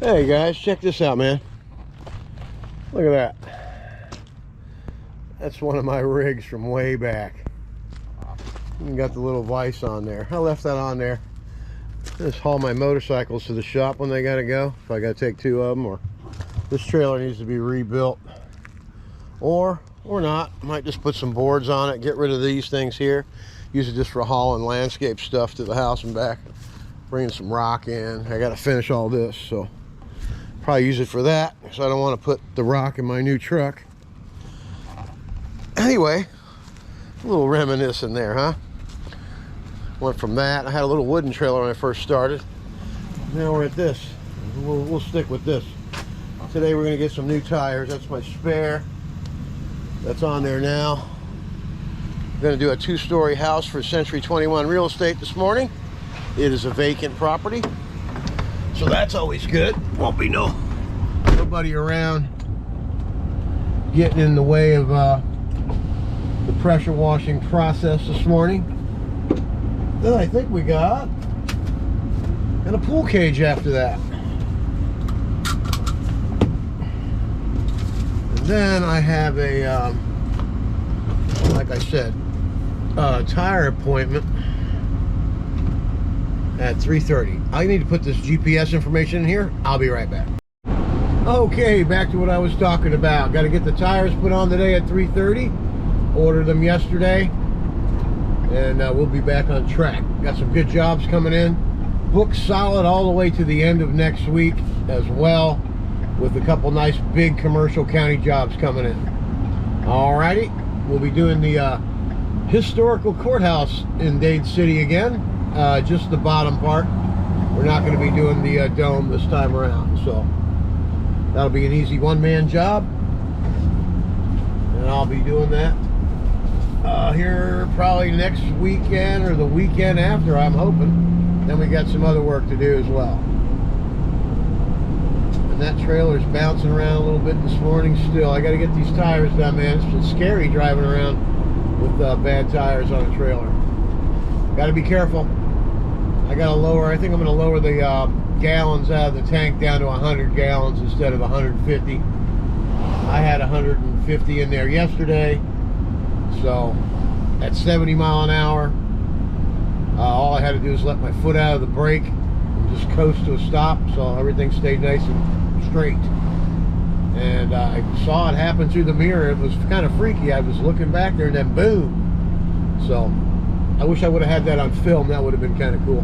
Hey guys, check this out, man. Look at that. That's one of my rigs from way back. Even got the little vise on there. I left that on there. I just haul my motorcycles to the shop when they gotta go. If I gotta take two of them, or this trailer needs to be rebuilt, or not. Might just put some boards on it, get rid of these things here, use it just for hauling landscape stuff to the house and back, bringing some rock in. I gotta finish all this, so probably use it for that, because I don't want to put the rock in my new truck. Anyway, a little reminiscing there, huh? Went from that. I had a little wooden trailer when I first started. Now we're at this. We'll stick with this. Today we're going to get some new tires. That's my spare. That's on there now. I'm going to do a two-story house for Century 21 Real Estate this morning. It is a vacant property, so that's always good. Won't be nobody around getting in the way of the pressure washing process this morning. Then I think we got a pool cage after that. And then I have a, like I said, tire appointment at 3:30. I need to put this GPS information in here. I'll be right back. Okay, back to what I was talking about. Got to get the tires put on today at 3:30. Ordered them yesterday, and we'll be back on track. Got some good jobs coming in. Booked solid all the way to the end of next week as well, with a couple nice big commercial county jobs coming in. Alrighty, we'll be doing the historical courthouse in Dade City again. Just the bottom part. We're not going to be doing the dome this time around, so that'll be an easy one-man job, and I'll be doing that here probably next weekend or the weekend after, I'm hoping. Then we got some other work to do as well. And that trailer's bouncing around a little bit this morning still. I got to get these tires done, man. It's been scary driving around with bad tires on a trailer. Got to be careful. I got to lower, I think I'm going to lower the gallons out of the tank down to 100 gallons instead of 150. I had 150 in there yesterday, so at 70 mile an hour, all I had to do is let my foot out of the brake and just coast to a stop, so everything stayed nice and straight. And I saw it happen through the mirror. It was kind of freaky. I was looking back there and then boom. So I wish I would have had that on film. That would have been kind of cool.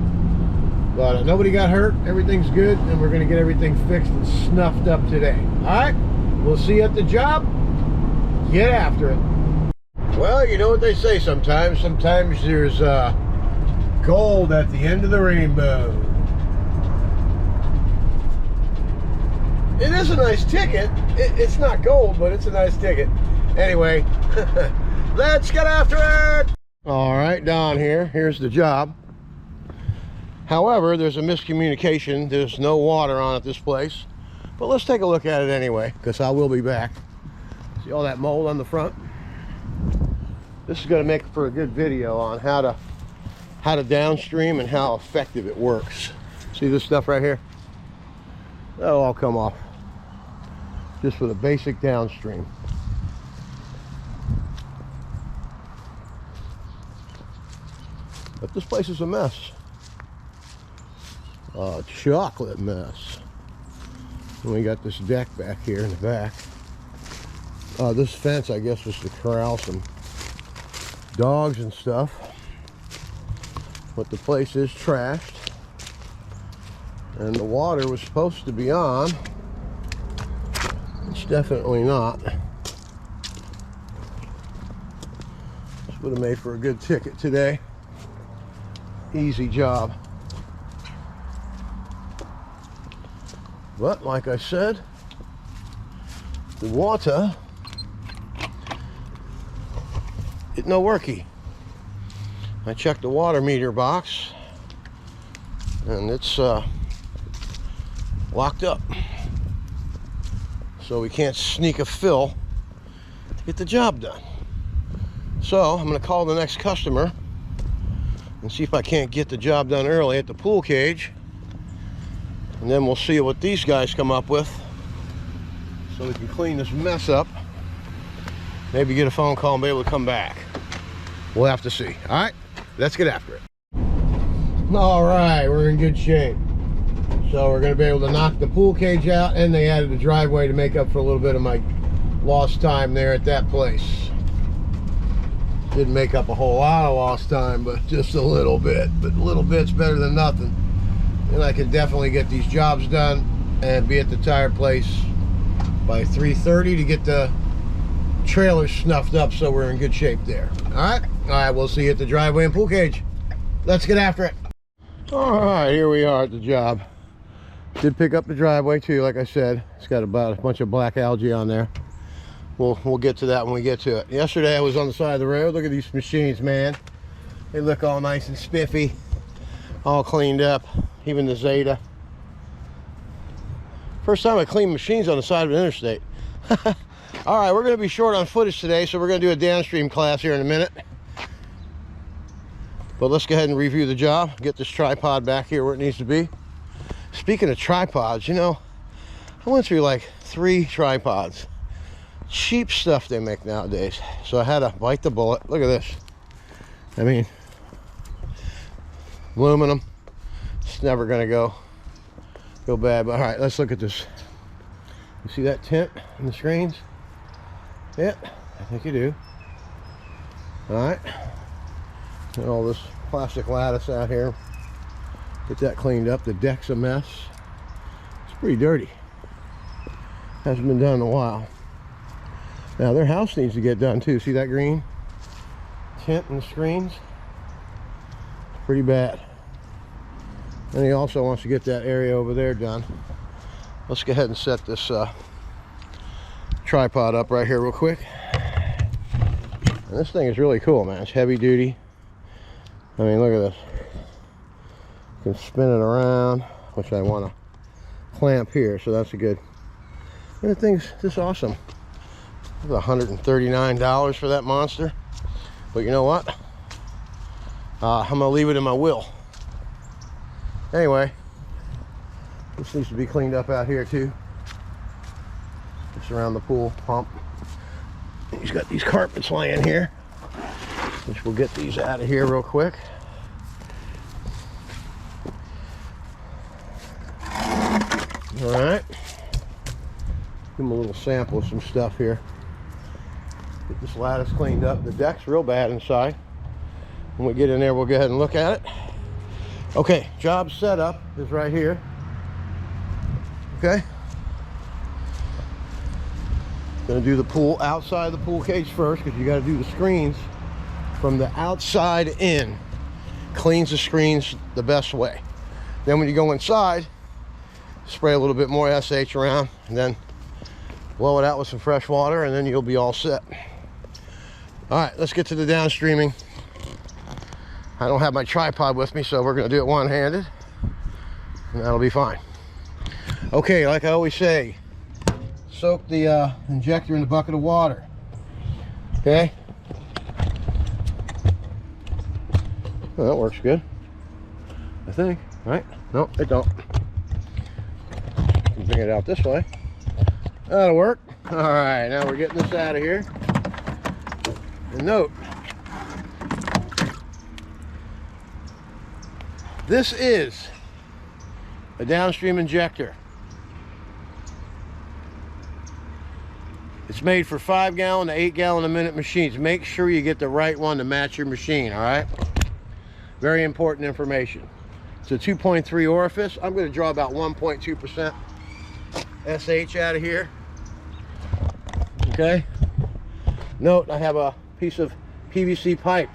But nobody got hurt. Everything's good, and we're going to get everything fixed and snuffed up today. All right, we'll see you at the job. Get after it. Well, you know what they say sometimes. Sometimes there's gold at the end of the rainbow. It is a nice ticket. It's not gold, but it's a nice ticket. Anyway, let's get after it. All right, Don here. Here's the job. However, there's a miscommunication. There's no water on at this place. But let's take a look at it anyway, because I will be back. See all that mold on the front? This is going to make for a good video on how to downstream and how effective it works. See this stuff right here? That'll all come off just with a basic downstream. But this place is a mess. A chocolate mess. And we got this deck back here in the back. This fence, I guess, was to corral some dogs and stuff. But the place is trashed. And the water was supposed to be on It's definitely not. This would have made for a good ticket today. Easy job. But like I said, the water, it no worky. I checked the water meter box and it's locked up. So we can't sneak a fill to get the job done. So I'm gonna call the next customer and see if I can't get the job done early at the pool cage. And then we'll see what these guys come up with so we can clean this mess up. Maybe get a phone call and be able to come back. We'll have to see. All right, let's get after it. All right, we're in good shape. So we're gonna be able to knock the pool cage out, and they added the driveway to make up for a little bit of my lost time there at that place. Didn't make up a whole lot of lost time, but just a little bit. But a little bit's better than nothing. And I can definitely get these jobs done and be at the tire place by 3:30 to get the trailer snuffed up, so we're in good shape there. All right, we'll see you at the driveway and pool cage. Let's get after it. All right, here we are at the job. Did pick up the driveway too, like I said. It's got about a bunch of black algae on there. We'll get to that when we get to it. Yesterday I was on the side of the road. Look at these machines, man. They look all nice and spiffy, all cleaned up. Even the Zeta. First time I clean machines on the side of an interstate. All right, we're going to be short on footage today, so we're going to do a downstream class here in a minute. But let's go ahead and review the job. Get this tripod back here where it needs to be. Speaking of tripods, you know, I went through like 3 tripods. Cheap stuff they make nowadays. So I had to bite the bullet. Look at this. I mean, aluminum. It's never gonna go bad. But all right, let's look at this. You see that tint in the screens? Yeah, I think you do. All right, and all this plastic lattice out here. Get that cleaned up. The deck's a mess. It's pretty dirty. Hasn't been done in a while. Now their house needs to get done too. See that green tint in the screens? It's pretty bad. And he also wants to get that area over there done. Let's go ahead and set this tripod up right here real quick. And this thing is really cool, man. It's heavy duty. I mean, look at this. You can spin it around, which I want to clamp here, so that's a good. And the thing's just awesome. It's $139 for that monster. But you know what? I'm gonna leave it in my will. Anyway, this needs to be cleaned up out here too. Just around the pool pump. He's got these carpets laying here, which we'll get these out of here real quick. All right. Give him a little sample of some stuff here. Get this lattice cleaned up. The deck's real bad inside. When we get in there, we'll go ahead and look at it. Okay, job setup is right here. Okay. Gonna do the pool outside the pool cage first, because you got to do the screens from the outside in. Cleans the screens the best way. Then when you go inside, spray a little bit more SH around, and then blow it out with some fresh water, and then you'll be all set. All right, let's get to the downstreaming. I don't have my tripod with me, so we're gonna do it one-handed, and that'll be fine. Okay, like I always say, soak the injector in a bucket of water. Okay? Well, that works good, I think, right? No, it don't. Bring it out this way. That'll work. All right, now we're getting this out of here. And note, this is a downstream injector. It's made for 5-gallon to 8-gallon a minute machines. Make sure you get the right one to match your machine, all right? Very important information. It's a 2.3 orifice. I'm going to draw about 1.2% SH out of here. Okay. Note, I have a piece of PVC pipe.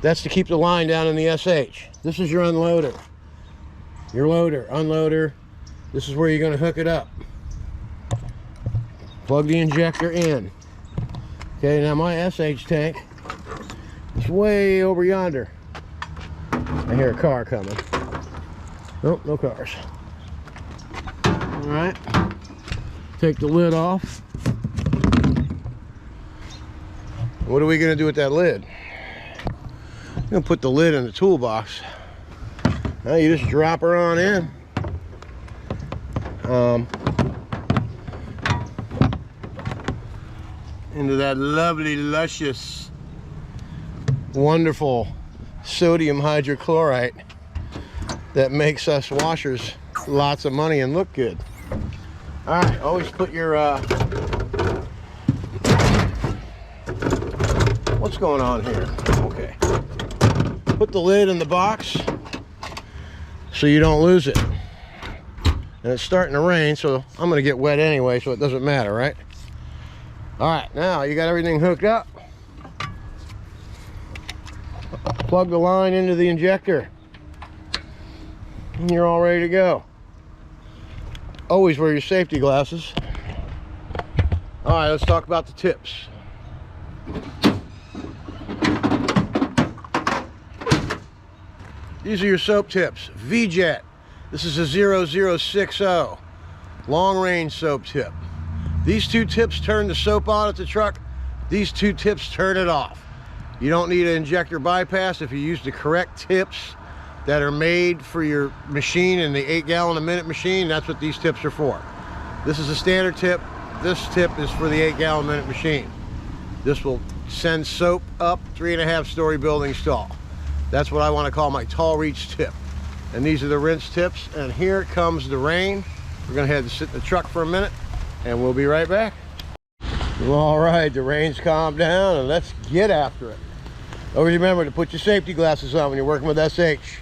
That's to keep the line down in the SH. This is your unloader. Your loader, unloader. This is where you're going to hook it up. Plug the injector in. Okay, now my SH tank is way over yonder. I hear a car coming. Nope, no cars. Alright. Take the lid off. What are we going to do with that lid? I'm going to put the lid in the toolbox. Now you just drop her on in. Into that lovely, luscious, wonderful sodium hydrochloride that makes us washers lots of money and look good. All right, always put your what's going on here? Okay, put the lid in the box so you don't lose it. And it's starting to rain, so I'm gonna get wet anyway, so it doesn't matter, right? All right, now you got everything hooked up. Plug the line into the injector and you're all ready to go. Always wear your safety glasses. All right, let's talk about the tips. These are your soap tips. V-Jet. This is a 0060 long range soap tip. These two tips turn the soap on at the truck. These two tips turn it off. You don't need an injector bypass if you use the correct tips that are made for your machine in the 8 gallon a minute machine. That's what these tips are for. This is a standard tip. This tip is for the 8 gallon a minute machine. This will send soap up 3.5 story buildings tall. That's what I want to call my tall reach tip. And these are the rinse tips. And here comes the rain. We're going to head to sit in the truck for a minute and we'll be right back. All right, the rain's calmed down and let's get after it. Always remember to put your safety glasses on when you're working with SH.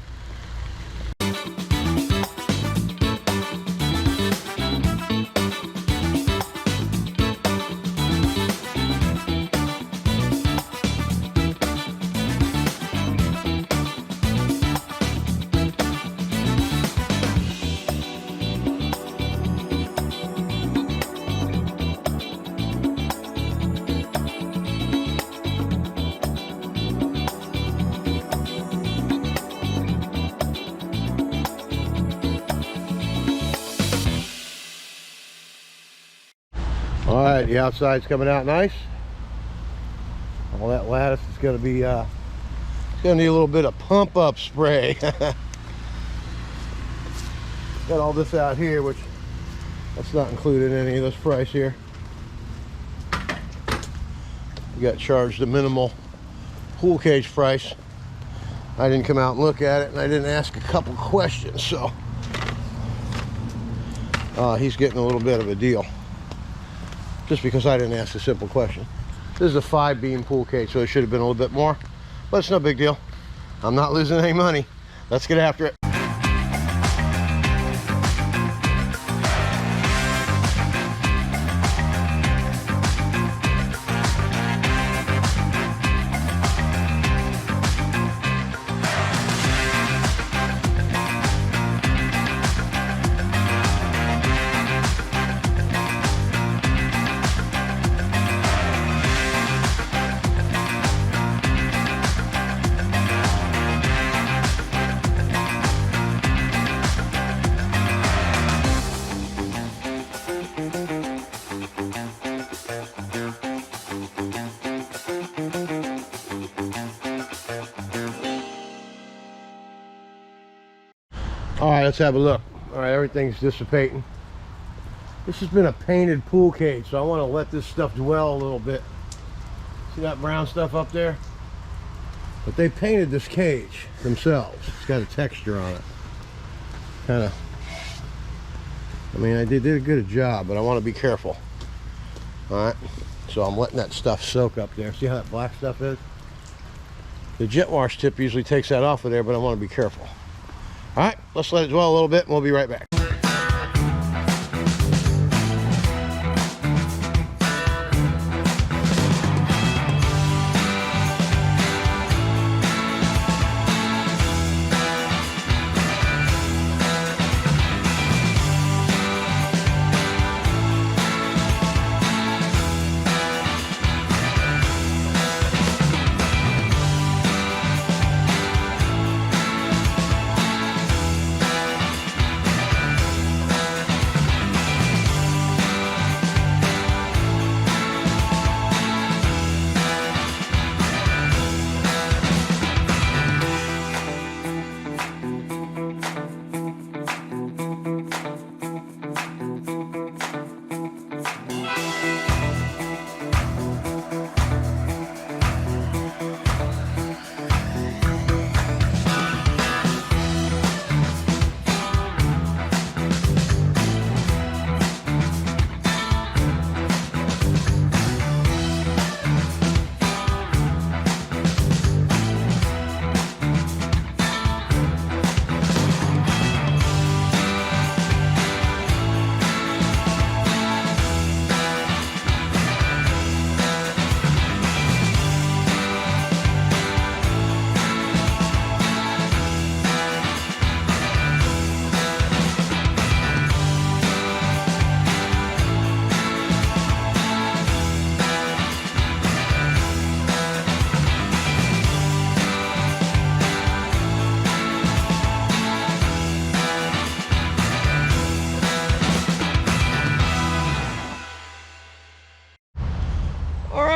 All right, the outside's coming out nice. All that lattice is going to be, it's going to need a little bit of pump up spray. Got all this out here, which that's not included in any of this price here. You got charged a minimal pool cage price. I didn't come out and look at it, and I didn't ask a couple questions, so he's getting a little bit of a deal. Just because I didn't ask a simple question. This is a 5-beam pool cage, so it should have been a little bit more, but it's no big deal. I'm not losing any money. Let's get after it. All right, let's have a look. All right, everything's dissipating. This has been a painted pool cage, so I want to let this stuff dwell a little bit. See that brown stuff up there? But they painted this cage themselves. It's got a texture on it. Kind of, I mean, they did a good job, but I want to be careful. All right, so I'm letting that stuff soak up there. See how that black stuff is? The jet wash tip usually takes that off of there, but I want to be careful. All right, let's let it dwell a little bit and we'll be right back.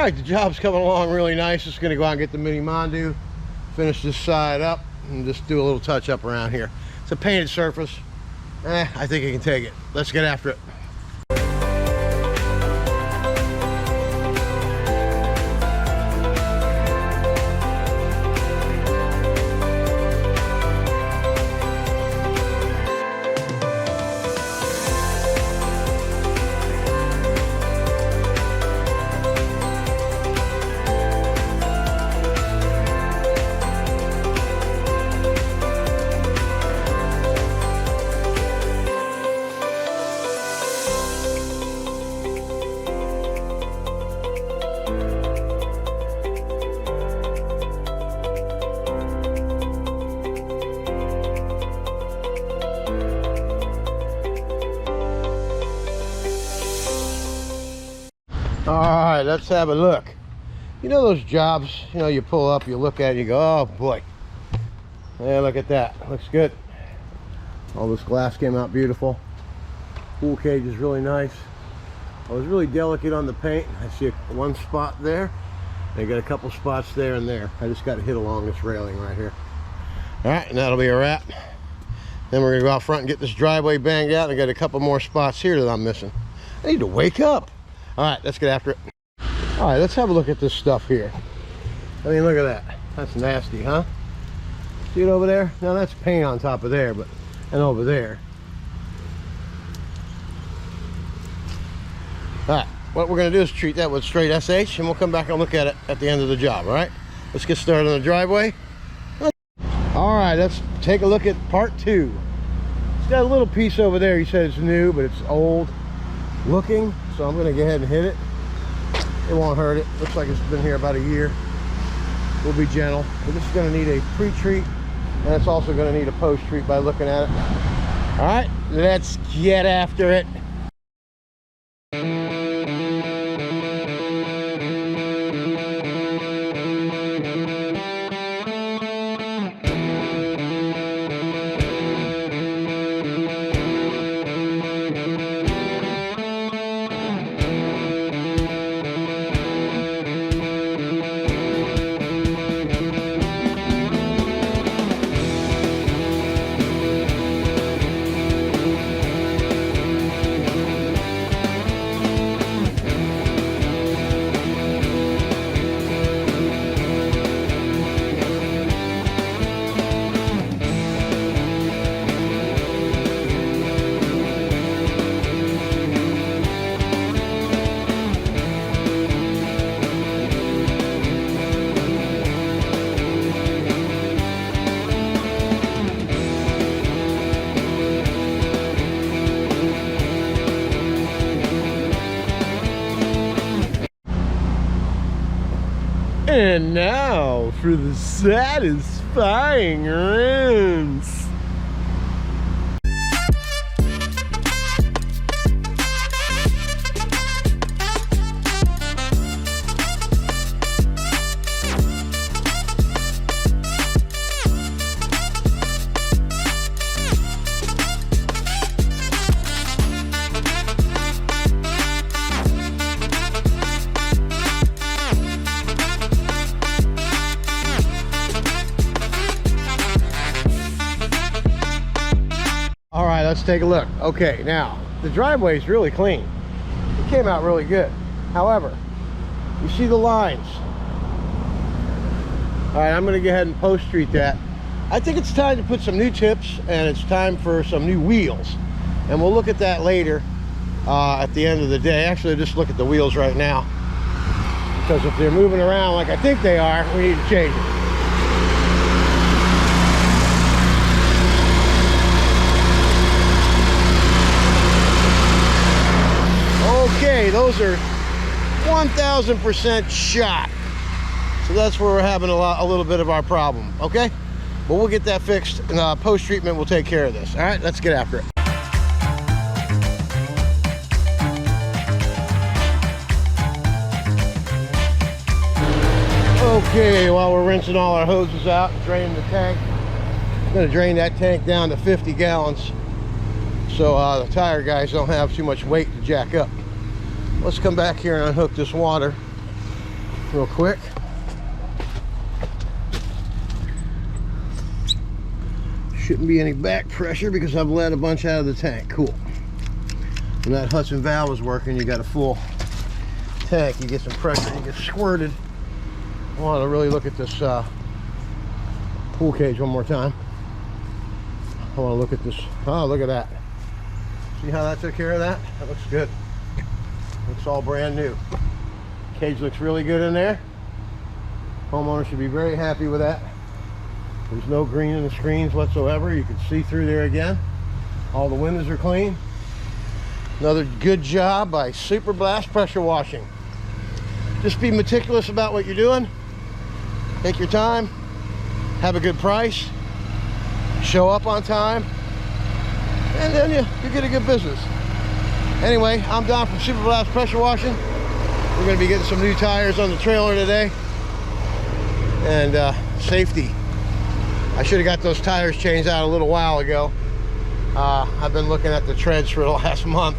right, the job's coming along really nice. Just gonna go out and get the mini Mondu, finish this side up, and just do a little touch up around here. It's a painted surface. I think it can take it. Let's get after it. All right, let's have a look. You know those jobs, you know, you pull up, you look at it, you go, oh boy. Yeah, look at that, looks good. All this glass came out beautiful. Pool cage is really nice. I was really delicate on the paint. I see one spot there. I got a couple spots there and there. I just got to hit along this railing right here. All right, and that'll be a wrap. Then we're gonna go out front and get this driveway banged out. And I got a couple more spots here that I'm missing. I need to wake up. All right, let's get after it. All right, let's have a look at this stuff here. I mean, look at that. That's nasty, huh? See it over there? Now that's paint on top of there, but and over there. All right, what we're gonna do is treat that with straight SH, and we'll come back and look at it at the end of the job. All right, let's get started on the driveway. All right, let's take a look at part 2. It's got a little piece over there. He said it's new, but it's old looking, so I'm gonna go ahead and hit it. It won't hurt it. Looks like it's been here about a year. We'll be gentle, but this is gonna need a pre-treat, and it's also gonna need a post-treat by looking at it. All right, let's get after it. And now for the satisfying rinse. All right, let's take a look. Okay, now the driveway is really clean. It came out really good. However, you see the lines. All right, I'm gonna go ahead and post-treat that. I think it's time to put some new tips, and it's time for some new wheels. And we'll look at that later at the end of the day. Actually, just look at the wheels right now, because if they're moving around like I think they are, we need to change it. Okay, those are 1000% shot. So that's where we're having a little bit of our problem, okay? But we'll get that fixed, and post-treatment will take care of this. All right, let's get after it. Okay, while we're rinsing all our hoses out and draining the tank, I'm gonna drain that tank down to 50 gallons so the tire guys don't have too much weight to jack up. Let's come back here and unhook this water. real quick. Shouldn't be any back pressure because I've let a bunch out of the tank. Cool. When that Hudson valve is working, you got a full tank. You get some pressure, you get squirted. I want to really look at this pool cage one more time. I want to look at this. Oh, look at that. See how that took care of that? That looks good. Looks all brand new. Cage looks really good in there. Homeowner should be very happy with that. There's no green in the screens whatsoever. You can see through there again. All the windows are clean. Another good job by Super Blast Pressure Washing. Just be meticulous about what you're doing. Take your time. Have a good price. Show up on time. And then you get a good business. Anyway, I'm Don from Super Blast Pressure Washing. We're going to be getting some new tires on the trailer today. And safety. I should have got those tires changed out a little while ago. I've been looking at the treads for the last month.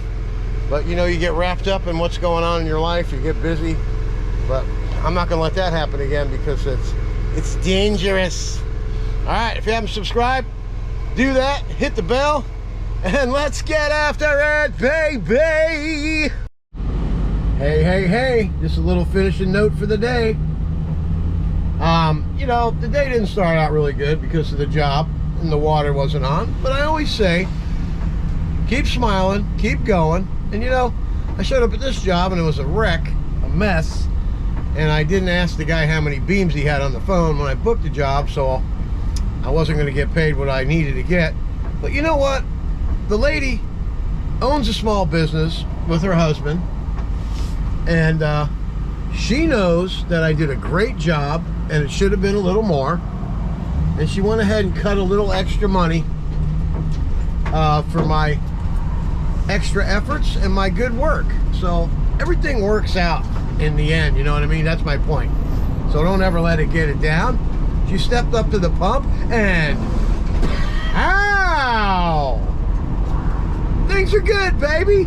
But you know, you get wrapped up in what's going on in your life. You get busy. But I'm not going to let that happen again because it's dangerous. All right, if you haven't subscribed, do that. Hit the bell. And let's get after it, baby. Hey. Just a little finishing note for the day. You know, the day didn't start out really good because of the job and the water wasn't on. But I always say, keep smiling, keep going. And you know, I showed up at this job and it was a wreck, a mess. And I didn't ask the guy how many beams he had on the phone when I booked the job, so I wasn't going to get paid what I needed to get. But you know what? The lady owns a small business with her husband. And she knows that I did a great job and it should have been a little more, and she went ahead and cut a little extra money for my extra efforts and my good work. So everything works out in the end, you know what I mean? That's my point. So don't ever let it get it down. She stepped up to the pump and ow! Things are good, baby.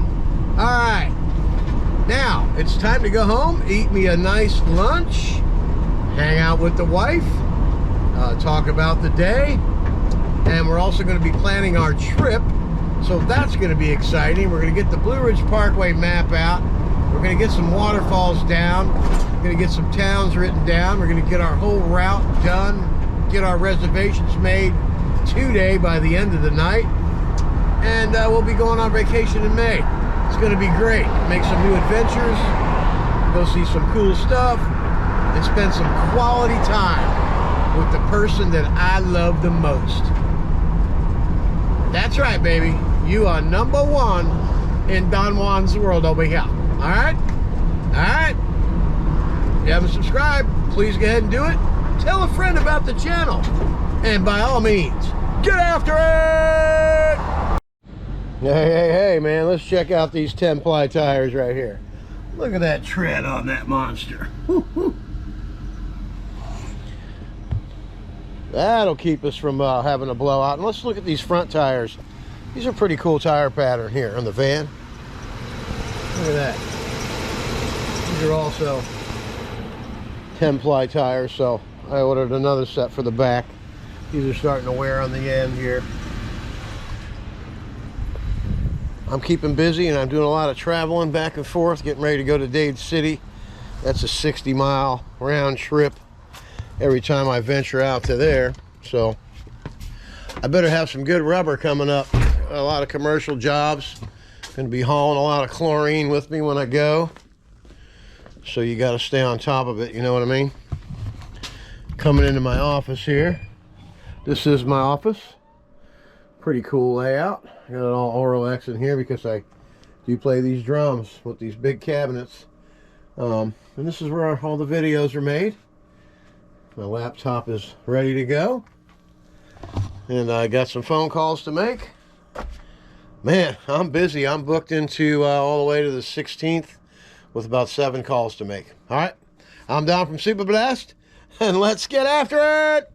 All right. Now, it's time to go home, eat me a nice lunch, hang out with the wife, talk about the day, and we're also going to be planning our trip, so that's going to be exciting. We're going to get the Blue Ridge Parkway map out. We're going to get some waterfalls down. We're going to get some towns written down. We're going to get our whole route done, get our reservations made today by the end of the night, and we'll be going on vacation in May. It's going to be great. Make some new adventures, go see some cool stuff, and spend some quality time with the person that I love the most. That's right, baby. You are number one in Don Juan's world over here. All right? All right? If you haven't subscribed, please go ahead and do it. Tell a friend about the channel. And by all means, get after it! Hey, man, let's check out these 10-ply tires right here. Look at that tread on that monster. That'll keep us from having a blowout. And let's look at these front tires. These are pretty cool tire pattern here on the van. Look at that. These are also 10-ply tires, so I ordered another set for the back. These are starting to wear on the end here. I'm keeping busy and I'm doing a lot of traveling back and forth, getting ready to go to Dade City. That's a 60-mile round trip every time I venture out to there. So I better have some good rubber coming up. A lot of commercial jobs. Gonna be hauling a lot of chlorine with me when I go. So you gotta stay on top of it, you know what I mean? Coming into my office here. This is my office. Pretty cool layout. I got it all Oral X in here because I do play these drums with these big cabinets. And this is where all the videos are made. My laptop is ready to go. And I got some phone calls to make. Man, I'm busy. I'm booked into all the way to the 16th with about 7 calls to make. All right. I'm Don from Super Blast, and let's get after it.